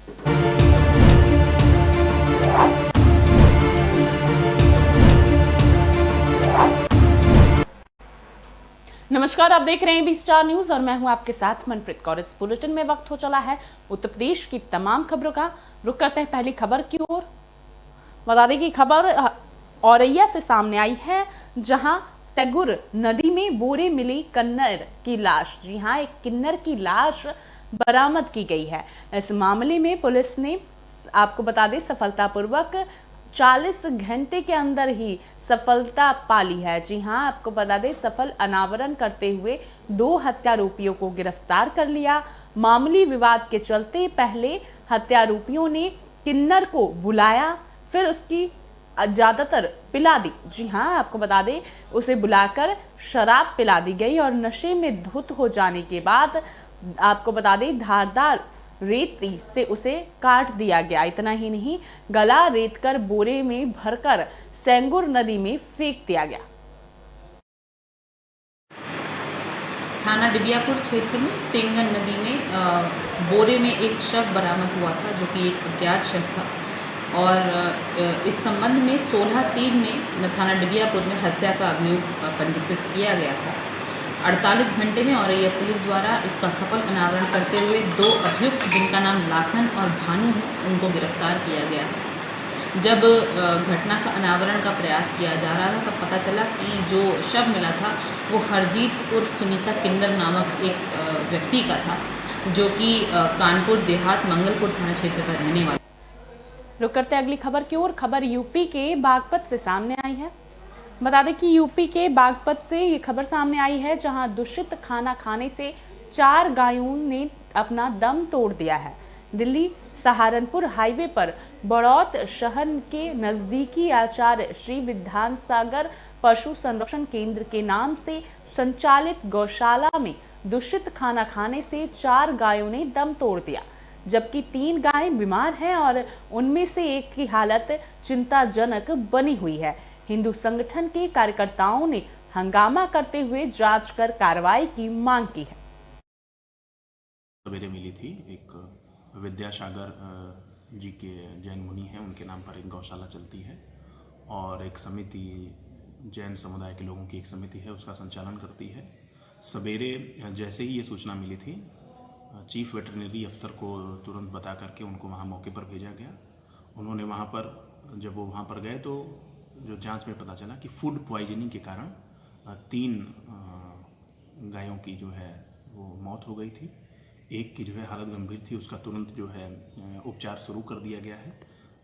नमस्कार, आप देख रहे हैं B-Star न्यूज और मैं हूं आपके साथ मनप्रीत कौर। इस बुलेटिन में वक्त हो चला है उत्तर प्रदेश की तमाम खबरों का। रुक करते हैं पहली खबर की ओर। बता दें कि खबर औरैया से सामने आई है, जहां सेगुर नदी में बोरे मिली किन्नर की लाश। जी हां, एक किन्नर की लाश बरामद की गई है। इस मामले में पुलिस ने, आपको बता दें, सफलतापूर्वक 40 घंटे के अंदर ही सफलता पाली है। जी हां, आपको बता दें, सफल अनावरण करते हुए 2 हत्यारोपियों को गिरफ्तार कर लिया। मामूली विवाद के चलते पहले हत्यारोपियों ने किन्नर को बुलाया, फिर उसकी ज्यादातर पिला दी। जी हां, आपको बता दें, उसे बुलाकर शराब पिला दी गई और नशे में धुत हो जाने के बाद, आपको बता दें, धारदार रेती से उसे काट दिया गया। इतना ही नहीं, गला रेत कर बोरे में भरकर सेंगुर नदी में फेंक दिया गया। थाना डिबियापुर क्षेत्र में सेंगन नदी में बोरे में एक शव बरामद हुआ था, जो कि एक अज्ञात शव था। और इस संबंध में 16/3 में थाना डिबियापुर में हत्या का अभियोग पंजीकृत किया गया था। 48 घंटे में औरैया पुलिस द्वारा इसका सफल अनावरण करते हुए 2 अभियुक्त, जिनका नाम लाखन और भानु है, उनको गिरफ्तार किया गया है। जब घटना का अनावरण का प्रयास किया जा रहा था, तब पता चला कि जो शव मिला था वो हरजीत उर्फ सुनीता किन्नर नामक एक व्यक्ति का था, जो कि कानपुर देहात मंगलपुर थाना क्षेत्र का रहने वाला। रुक करते अगली खबर की ओर। खबर यूपी के बागपत से सामने आई है। बता दें कि यूपी के बागपत से ये खबर सामने आई है, जहां दूषित खाना खाने से 4 गायों ने अपना दम तोड़ दिया है। दिल्ली सहारनपुर हाईवे पर बड़ौत शहर के नजदीकी आचार्य श्री विधानसागर पशु संरक्षण केंद्र के नाम से संचालित गौशाला में दूषित खाना खाने से 4 गायों ने दम तोड़ दिया, जबकि 3 गायें बीमार हैं और उनमें से एक की हालत चिंताजनक बनी हुई है। हिंदू संगठन के कार्यकर्ताओं ने हंगामा करते हुए जांच कर कार्रवाई की मांग की है। सवेरे मिली थी एक विद्यासागर जी के जैन मुनि हैं, उनके नाम पर एक गौशाला चलती है और एक समिति, जैन समुदाय के लोगों की एक समिति है, उसका संचालन करती है। सवेरे जैसे ही ये सूचना मिली थी, चीफ वेटरनरी अफसर को तुरंत बता करके उनको वहाँ मौके पर भेजा गया। उन्होंने वहाँ पर, जब वो वहाँ पर गए तो जो जांच में पता चला कि फूड पॉइजनिंग के कारण 3 गायों की जो है वो मौत हो गई थी। एक की जो है हालत गंभीर थी, उसका तुरंत जो है उपचार शुरू कर दिया गया है।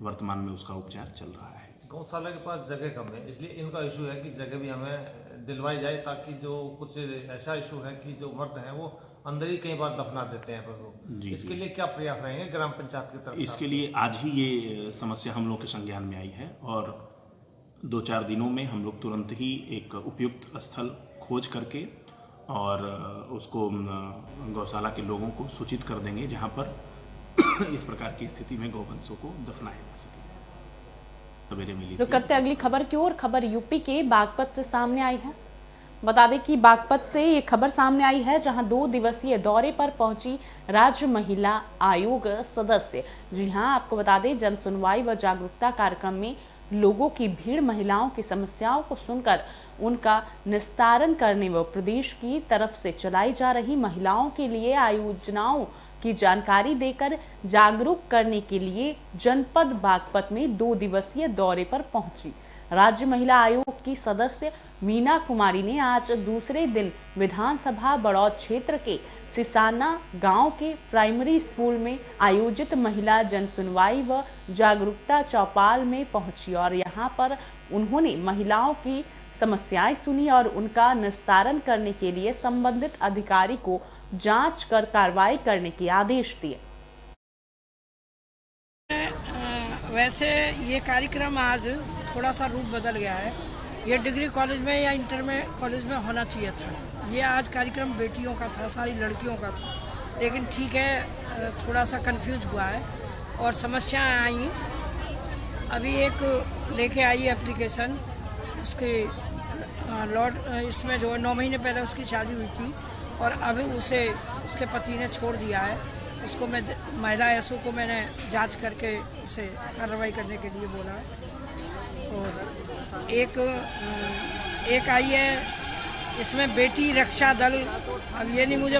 वर्तमान में उसका उपचार चल रहा है। गौशाला के पास जगह कम है, इसलिए इनका इशू है कि जगह भी हमें दिलवाई जाए, ताकि जो कुछ ऐसा इशू है कि जो मर्द हैं वो अंदर ही कई बार दफना देते हैं पशु। इसके लिए क्या प्रयास रहेंगे ग्राम पंचायत की तरफ? इसके लिए आज ही ये समस्या हम लोग के संज्ञान में आई है और 2-4 दिनों में हम लोग तुरंत ही एक उपयुक्त स्थल खोज करके और उसको गौशाला के लोगों को सूचित कर देंगे, जहां पर इस प्रकार की स्थिति में गौवंशों को दफनाया जा सके। सवेरे मिली। तो करते अगली खबर की ओर। खबर यूपी के बागपत से सामने आई है। बता दें कि बागपत से ये खबर सामने आई है, जहां 2 दिवसीय दौरे पर पहुंची राज्य महिला आयोग सदस्य। जी हां, आपको बता दें, जन सुनवाई व जागरूकता कार्यक्रम में लोगों की भीड़ महिलाओं की समस्याओं को सुनकर उनका निस्तारण करने व प्रदेश की तरफ से चलाई जा रही महिलाओं के लिए आयोजनाओं की जानकारी देकर जागरूक करने के लिए जनपद बागपत में 2 दिवसीय दौरे पर पहुंची। राज्य महिला आयोग की सदस्य मीना कुमारी ने आज दूसरे दिन विधानसभा बड़ौत क्षेत्र के सिसाना गांव के प्राइमरी स्कूल में आयोजित महिला जन सुनवाई व जागरूकता चौपाल में पहुंची और यहां पर उन्होंने महिलाओं की समस्याएं सुनी और उनका निस्तारण करने के लिए संबंधित अधिकारी को जांच कर कार्रवाई करने के आदेश दिए। वैसे ये कार्यक्रम आज थोड़ा सा रूप बदल गया है। ये डिग्री कॉलेज में या इंटर में कॉलेज में होना चाहिए था। ये आज कार्यक्रम बेटियों का था, सारी लड़कियों का था, लेकिन ठीक है, थोड़ा सा कंफ्यूज हुआ है और समस्याएं आई। अभी एक लेके आई एप्लीकेशन, उसके लॉर्ड, इसमें जो 9 महीने पहले उसकी शादी हुई थी और अभी उसे उसके पति ने छोड़ दिया है उसको मैं महिला एसओ को मैंने जांच करके उसे कार्रवाई करने के लिए बोला है। और एक आई है इसमें बेटी रक्षा दल। अब ये नहीं मुझे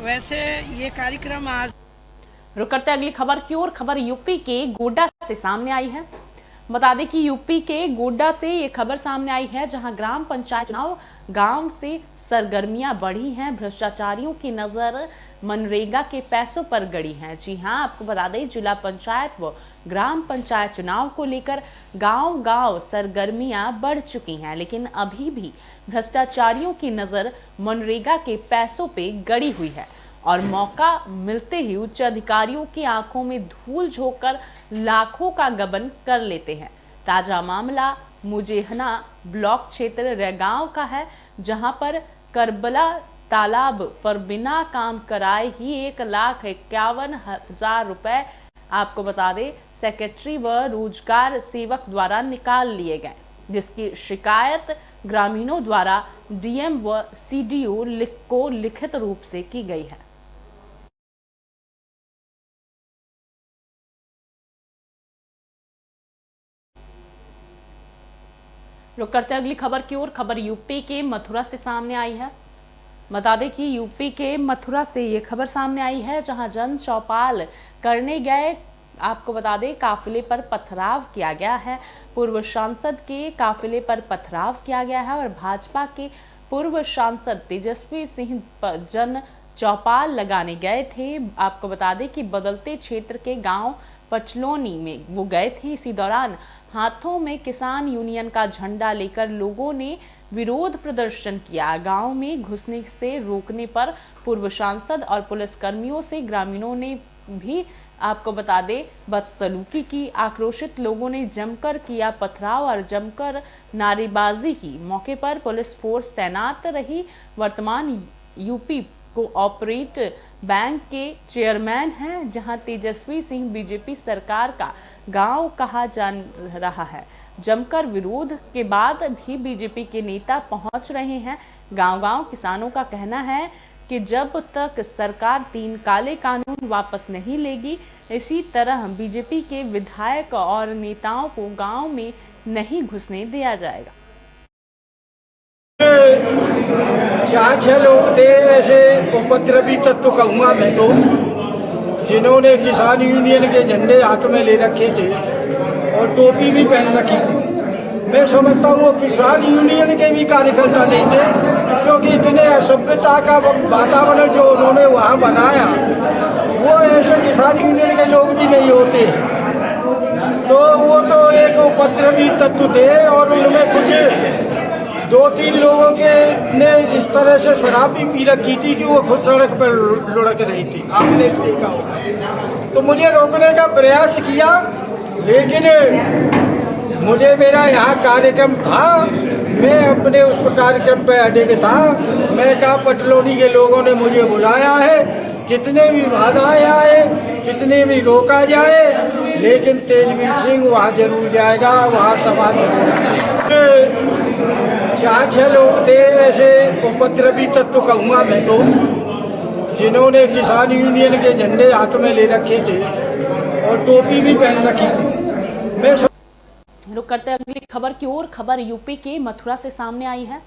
वैसे ये कार्यक्रम आज रुक करते अगली खबर की ओर। खबर यूपी के गोड्डा से सामने आई है। बता दें कि यूपी के गोड्डा से ये खबर सामने आई है, जहां ग्राम पंचायत चुनाव गांव से सरगर्मियां बढ़ी हैं। भ्रष्टाचारियों की नजर मनरेगा के पैसों पर गड़ी है। जी हां, आपको बता दें जिला पंचायत व ग्राम पंचायत चुनाव को लेकर गांव-गांव सरगर्मियां बढ़ चुकी हैं, लेकिन अभी भी भ्रष्टाचारियों की नजर मनरेगा के पैसों पे गड़ी हुई है और मौका मिलते ही उच्च अधिकारियों की आंखों में धूल झोंककर लाखों का गबन कर लेते हैं। ताजा मामला मुजेहना ब्लॉक क्षेत्र रेगांव का है, जहां पर करबला तालाब पर बिना काम कराए ही 1,51,000 रुपए आपको बता दें सेक्रेटरी व रोजगार सेवक द्वारा निकाल लिए गए, जिसकी शिकायत ग्रामीणों द्वारा डीएम व सीडीओ को लिखित रूप से की गई है। रुक करते अगली खबर की ओर। खबर यूपी के मथुरा से सामने आई है। बता दें कि यूपी के मथुरा से ये खबर सामने आई है, जहां जन चौपाल करने गए आपको बता दें काफिले पर पथराव किया गया है। पूर्व सांसद के काफिले पर पथराव किया गया है और भाजपा के पूर्व सांसद तेजस्वी सिंह जन चौपाल लगाने गए थे। आपको बता दें कि बदलते क्षेत्र के गांव पचलोनी में वो गए थे। इसी दौरान हाथों में किसान यूनियन का झंडा लेकर लोगों ने विरोध प्रदर्शन किया। गांव में घुसने से रोकने पर पूर्व सांसद और पुलिसकर्मियों से ग्रामीणों ने भी आपको बता दें बदसलूकी की। आक्रोशित लोगों ने जमकर किया पथराव और जमकर नारेबाजी की। मौके पर पुलिस फोर्स तैनात रही। वर्तमान यूपी कोऑपरेट बैंक के चेयरमैन हैं, जहां तेजस्वी सिंह बीजेपी सरकार का गांव कहा जा रहा है। जमकर विरोध के बाद भी बीजेपी के नेता पहुंच रहे हैं गांव-गांव। किसानों का कहना है कि जब तक सरकार 3 काले कानून वापस नहीं लेगी, इसी तरह बीजेपी के विधायक और नेताओं को गांव में नहीं घुसने दिया जाएगा। 4-6 लोग थे ऐसे उपद्रवी तत्व कहूँगा मैं तो, जिन्होंने किसान यूनियन के झंडे हाथ में ले रखे थे और टोपी भी पहन रखी थी। मैं समझता हूँ किसान यूनियन के भी कार्यकर्ता नहीं थे, क्योंकि इतने असभ्यता का वातावरण जो उन्होंने वहाँ बनाया, वो ऐसे किसान यूनियन के लोग भी नहीं होते। तो वो तो एक उपद्रवी तत्व थे और उनमें कुछ 2-3 लोगों के ने इस तरह से शराब भी पी रखी थी कि वो खुद सड़क पर लुढ़क रही थी, आपने भी देखा होगा। तो मुझे रोकने का प्रयास किया, लेकिन मुझे मेरा यहाँ कार्यक्रम था, मैं अपने उस कार्यक्रम पे अड़े था। मैं कहा पटलोनी के लोगों ने मुझे बुलाया है, कितने भी बाधाएं आए, कितने भी रोका जाए, लेकिन तेजवीर सिंह वहाँ जरूर जाएगा, वहाँ सभा जरूर। 4-6 लोग थे ऐसे उपद्रवी तत्व कहूँगा मैं तो, जिन्होंने किसान यूनियन के झंडे हाथ में ले रखे थे और टोपी भी पहन रखी थी। मैं रुक करते अगली खबर की ओर। खबर यूपी के मथुरा से सामने आई है।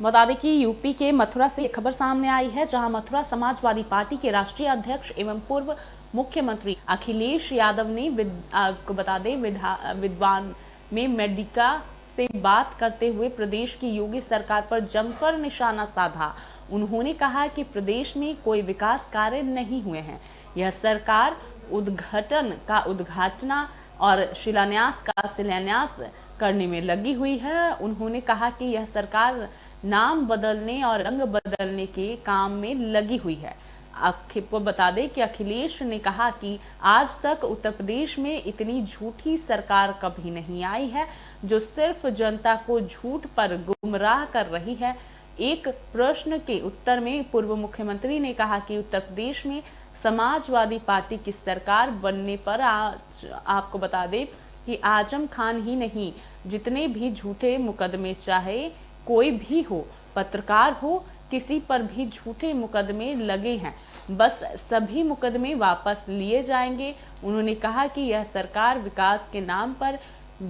बता दें कि यूपी के मथुरा से खबर सामने आई है, जहां मथुरा समाजवादी पार्टी के राष्ट्रीय अध्यक्ष एवं पूर्व मुख्यमंत्री अखिलेश यादव ने आपको बता दें विद्वान में मेडिका से बात करते हुए प्रदेश की योगी सरकार पर जमकर निशाना साधा। उन्होंने कहा कि प्रदेश में कोई विकास कार्य नहीं हुए हैं। यह सरकार उद्घाटन और शिलान्यास का शिलान्यास करने में लगी हुई है। उन्होंने कहा कि यह सरकार नाम बदलने और रंग बदलने के काम में लगी हुई है। आपको बता दें कि अखिलेश ने कहा कि आज तक उत्तर प्रदेश में इतनी झूठी सरकार कभी नहीं आई है, जो सिर्फ जनता को झूठ पर गुमराह कर रही है। एक प्रश्न के उत्तर में पूर्व मुख्यमंत्री ने कहा कि उत्तर प्रदेश में समाजवादी पार्टी की सरकार बनने पर आज आपको बता दें कि आजम खान ही नहीं, जितने भी झूठे मुकदमे, चाहे कोई भी हो, पत्रकार हो, किसी पर भी झूठे मुकदमे लगे हैं। बस सभी मुकदमे वापस लिए जाएंगे। उन्होंने कहा कि यह सरकार विकास के नाम पर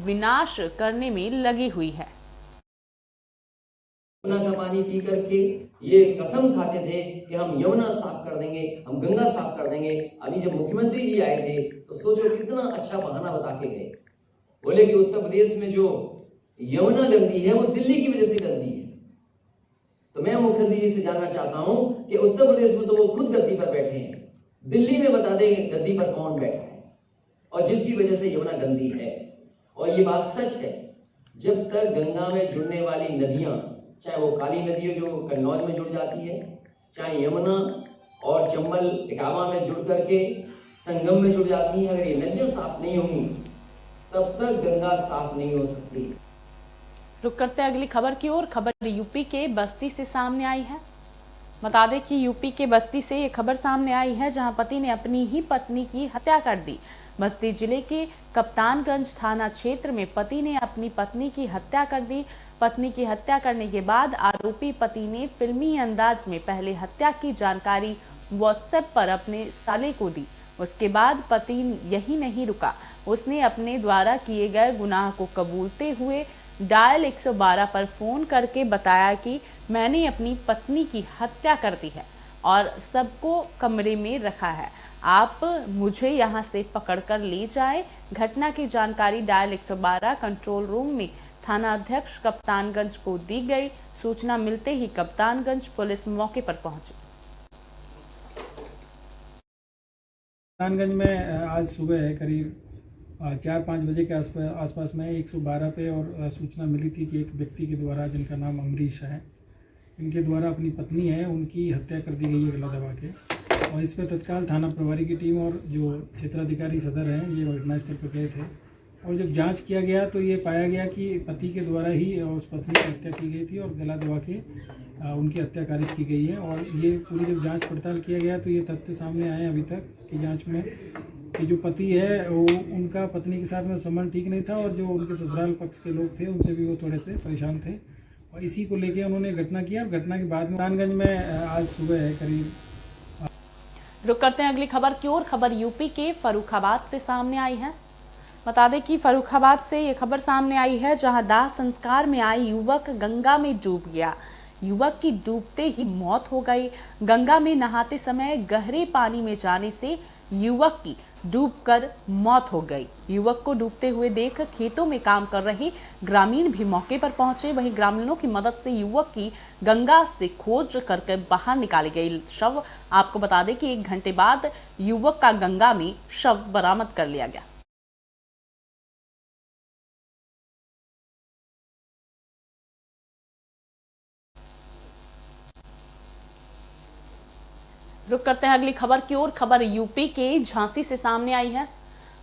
विनाश करने में लगी हुई है। यमुना का पानी पी करके ये कसम खाते थे कि हम यमुना साफ कर देंगे, हम गंगा साफ कर देंगे। अभी जब मुख्यमंत्री जी आए थे तो सोचो कितना अच्छा बहाना बता के गए। बोले कि उत्तर प्रदेश में जो यमुना गंदी है वो दिल्ली की वजह से गंदी है। तो मैं मुख्यमंत्री जी से जानना चाहता हूं कि उत्तर प्रदेश में तो वो खुद गद्दी पर बैठे हैं, दिल्ली में बता देंगे गद्दी पर कौन बैठा है और जिसकी वजह से यमुना गंदी है। और ये बात सच है, जब तक गंगा में जुड़ने वाली नदियां, चाहे वो काली नदी जो कन्नौज में जुड़ जाती है, चाहे यमुना और चंबल इटावा में जुड़ करके संगम में जुड़ जाती है, अगर ये नदियां साफ नहीं होंगी तब तक गंगा साफ नहीं हो सकती। रुक करते अगली खबर की ओर। खबर यूपी के बस्ती से सामने आई है। बता दें कि यूपी के बस्ती से ये खबर सामने आई है, जहां पति ने अपनी ही पत्नी की हत्या कर दी। बस्ती जिले के कप्तानगंज थाना क्षेत्र में पति ने अपनी पत्नी की हत्या कर दी। पत्नी की हत्या करने के बाद आरोपी पति ने फिल्मी अंदाज में पहले हत्या की जानकारी व्हाट्सएप पर अपने साले को दी। उसके बाद पति यही नहीं रुका, उसने अपने द्वारा किए गए गुनाह को कबूलते हुए डायल 112 पर फोन करके बताया कि मैंने अपनी पत्नी की हत्या कर दी है और सबको कमरे में रखा है, आप मुझे यहाँ से पकड़कर ले जाएं। घटना की जानकारी डायल 112 कंट्रोल रूम में थाना अध्यक्ष कप्तानगंज को दी गई। सूचना मिलते ही कप्तानगंज पुलिस मौके पर पहुंची। कप्तानगंज में आज सुबह है करीब 4-5 बजे के आसपास में 112 पे और सूचना मिली थी कि एक व्यक्ति के द्वारा, जिनका नाम अमरीश है, इनके द्वारा अपनी पत्नी है उनकी हत्या कर दी गई है गला दबा के। और इस पर तत्काल थाना प्रभारी की टीम और जो क्षेत्राधिकारी सदर हैं ये घटनास्थल पर गए थे और जब जांच किया गया तो ये पाया गया कि पति के द्वारा ही उस पत्नी की हत्या की गई थी और गला दबा के उनकी हत्या कारित की गई है। और ये पूरी जब जांच पड़ताल किया गया तो ये तथ्य सामने आए अभी तक की जांच में कि जो पति है वो उनका पत्नी के साथ में संबंध ठीक नहीं था और जो उनके ससुराल पक्ष के लोग थे उनसे भी वो थोड़े से परेशान थे और इसी को लेके उन्होंने घटना किया। और घटना के बाद में कप्तानगंज में आज सुबह है करीब। रुक करते हैं अगली खबर की ओर। खबर यूपी के फर्रुखाबाद से सामने आई है। बता दें कि फर्रुखाबाद से ये खबर सामने आई है, जहां दाह संस्कार में आई युवक गंगा में डूब गया। युवक की डूबते ही मौत हो गई। गंगा में नहाते समय गहरे पानी में जाने से युवक की डूबकर मौत हो गई। युवक को डूबते हुए देख खेतों में काम कर रहे ग्रामीण भी मौके पर पहुंचे। वहीं ग्रामीणों की मदद से युवक की गंगा से खोज करके बाहर निकाली गई शव। आपको बता दें कि 1 घंटे बाद युवक का गंगा में शव बरामद कर लिया गया। रुक करते हैं अगली खबर की ओर। खबर यूपी के झांसी से सामने आई है।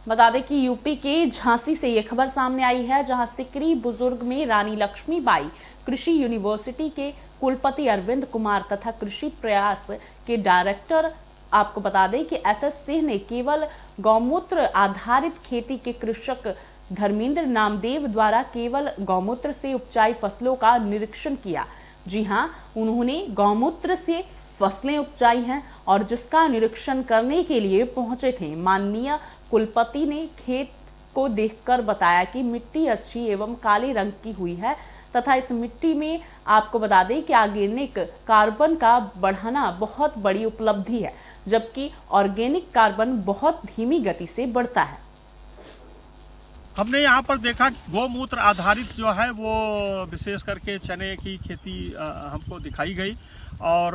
बता दें कि यूपी के झांसी से यह खबर सामने आई है, जहां सिकरी बुजुर्ग में रानी लक्ष्मीबाई कृषि यूनिवर्सिटी के कुलपति अरविंद कुमार तथा कृषि प्रयास के डायरेक्टर, आपको बता दें कि SS सिंह ने केवल गौमूत्र आधारित खेती के कृषक धर्मेंद्र नामदेव द्वारा केवल गौमूत्र से उपजाई फसलों का निरीक्षण किया। जी हां, उन्होंने गौमूत्र से फसलें उपजाई हैं और जिसका निरीक्षण करने के लिए पहुंचे थे। माननीय कुलपति ने खेत को देखकर बताया कि मिट्टी अच्छी एवं काले रंग की हुई है तथा इस मिट्टी में आपको बता दें कि ऑर्गेनिक कार्बन का बढ़ाना बहुत बड़ी उपलब्धि है, जबकि ऑर्गेनिक कार्बन बहुत धीमी गति से बढ़ता है। हमने यहाँ पर देखा गौमूत्र आधारित जो है वो विशेष करके चने की खेती हमको दिखाई गई और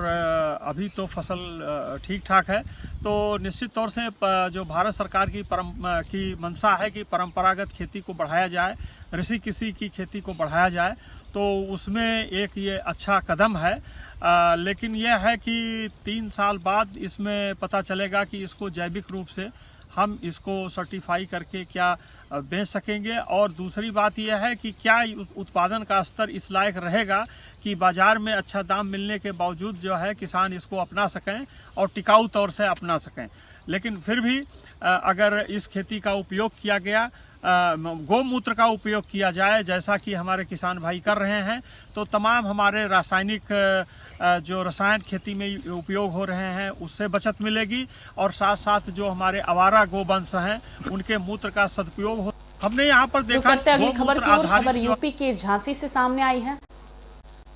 अभी तो फसल ठीक ठाक है। तो निश्चित तौर से जो भारत सरकार की मंशा है कि परंपरागत खेती को बढ़ाया जाए, ऋषि कृषि की खेती को बढ़ाया जाए, तो उसमें एक ये अच्छा कदम है। लेकिन यह है कि 3 साल बाद इसमें पता चलेगा कि इसको जैविक रूप से हम इसको सर्टिफाई करके क्या बेच सकेंगे। और दूसरी बात यह है कि क्या उत्पादन का स्तर इस लायक रहेगा कि बाज़ार में अच्छा दाम मिलने के बावजूद जो है किसान इसको अपना सकें और टिकाऊ तौर से अपना सकें। लेकिन फिर भी अगर इस खेती का उपयोग किया गया, गौमूत्र का उपयोग किया जाए जैसा कि हमारे किसान भाई कर रहे हैं, तो तमाम हमारे रासायनिक जो रसायन खेती में उपयोग हो रहे हैं उससे बचत मिलेगी और साथ साथ जो हमारे आवारा गोवंश हैं उनके मूत्र का सदुपयोग हो। हमने यहाँ पर देखा अगली खबर की ओर, खबर यूपी के झांसी से सामने आई है।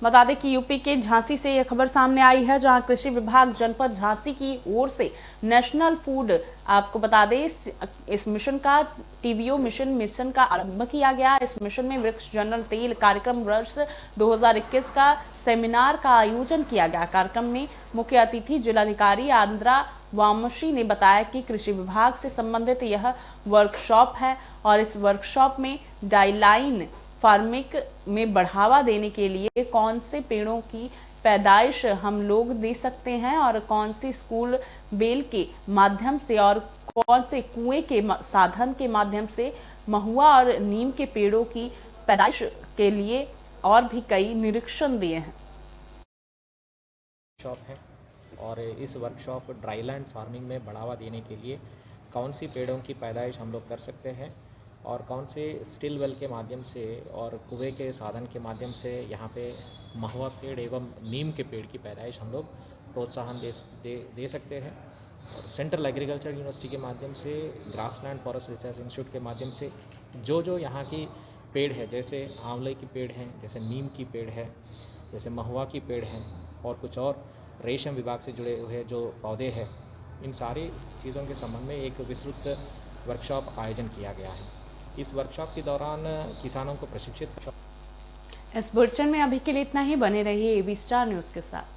बता दें कि यूपी के झांसी से यह खबर सामने आई है, जहां कृषि विभाग जनपद झांसी की ओर से नेशनल फूड, आपको बता दें इस मिशन का टीवीओ मिशन का आरंभ किया गया। इस मिशन में वृक्ष जनरल तेल कार्यक्रम वर्ष 2021 का सेमिनार का आयोजन किया गया। कार्यक्रम में मुख्य अतिथि जिलाधिकारी आंध्रा वामशी ने बताया कि कृषि विभाग से संबंधित यह वर्कशॉप है और इस वर्कशॉप में डाईलाइन फार्मिंग में बढ़ावा देने के लिए कौन से पेड़ों की पैदाइश हम लोग दे सकते हैं और कौन सी स्कूल बेल के माध्यम से और कौन से कुएं के साधन के माध्यम से महुआ और नीम के पेड़ों की पैदाइश के लिए और भी कई निरीक्षण दिए हैं। वर्कशॉप है और इस वर्कशॉप ड्राईलैंड फार्मिंग में बढ़ावा देने के लिए कौन सी पेड़ों की पैदाइश हम लोग कर सकते हैं और कौन से स्टिल वेल के माध्यम से और कुएं के साधन के माध्यम से यहाँ पे महुआ पेड़ एवं नीम के पेड़ की पैदाइश हम लोग प्रोत्साहन दे सकते हैं। और सेंट्रल एग्रीकल्चर यूनिवर्सिटी के माध्यम से, ग्रासलैंड फॉरेस्ट रिसर्च इंस्टीट्यूट के माध्यम से जो यहाँ की पेड़ है, जैसे आंवले की पेड़ हैं, जैसे नीम की पेड़ है, जैसे महुआ की पेड़ हैं और कुछ और रेशम विभाग से जुड़े हुए जो पौधे हैं, इन सारी चीज़ों के संबंध में एक विस्तृत वर्कशॉप आयोजन किया गया है। इस वर्कशॉप के दौरान किसानों को प्रशिक्षित। इस बुलेटिन में अभी के लिए इतना ही। बने रहिए एबी स्टार न्यूज़ के साथ।